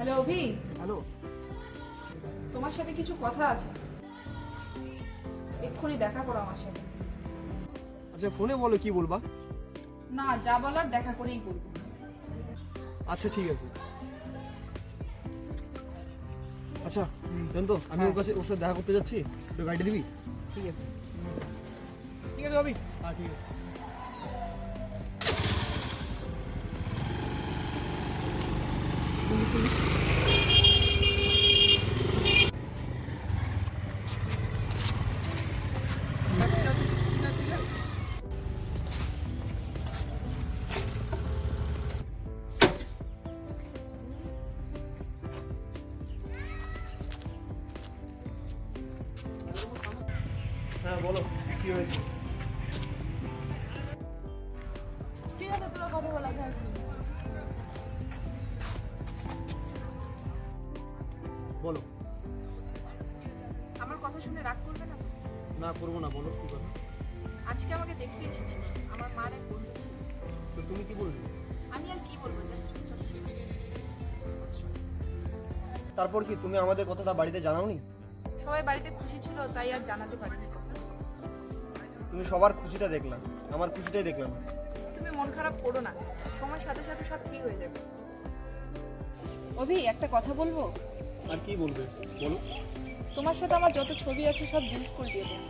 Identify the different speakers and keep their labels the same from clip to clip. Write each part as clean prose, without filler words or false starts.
Speaker 1: Hello অভি,
Speaker 2: hello.
Speaker 1: তোমার সাথে কিছু কথা আছে, এক্ষুনি দেখা করো আমার সাথে।
Speaker 2: আচ্ছা ফোনে বলো, কি বলবা?
Speaker 1: না, যা বলার দেখা করেই বলবো।
Speaker 2: আচ্ছা ঠিক আছে। আচ্ছা জান তো আমি ওর কাছে ওর সাথে দেখা করতে যাচ্ছি, একটু গাড়ি দিবি?
Speaker 3: ঠিক আছে ঠিক আছে ভাবি। হ্যাঁ ঠিক আছে।
Speaker 2: হ্যাঁ বলো, কি হয়েছে?
Speaker 1: ঠিক আছে, তোরা কথা বলা যায়।
Speaker 2: বলো।
Speaker 1: আমার কথা শুনে রাগ করবে না তো?
Speaker 2: না করবো না, বলো কি কথা।
Speaker 1: আজকে আমাকে দেখতে এসেছিল, আমার মার এক বন্ধু ছিল।
Speaker 2: তো তুমি কি বলবে?
Speaker 1: আমি আর কি বলবো, জাস্ট চুপচাপ ছিল।
Speaker 2: তারপর কি তুমি আমাদের কথাটা বাড়িতে জানাওনি?
Speaker 1: সবাই বাড়িতে খুশি ছিল, তাই আর জানাতে পারিনি।
Speaker 2: তুমি সবার খুশিটা দেখলাম, আমার খুশিটাই দেখলাম না।
Speaker 1: তুমি মন খারাপ করো না, সময়ের সাথে সাথে সব ঠিক হয়ে যাবে। অভি, একটা কথা বলবো?
Speaker 2: আর কি বলবে বলো।
Speaker 1: তোমার সাথে আমার যত ছবি আছে সব ডিলিট করে দিয়ে দেবো।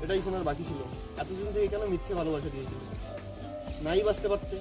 Speaker 2: এটাই শোনার বাকি ছিল, এতদিন থেকে কেন মিথ্যে ভালোবাসা দিয়েছিল? নাই বাঁচতে পারতে।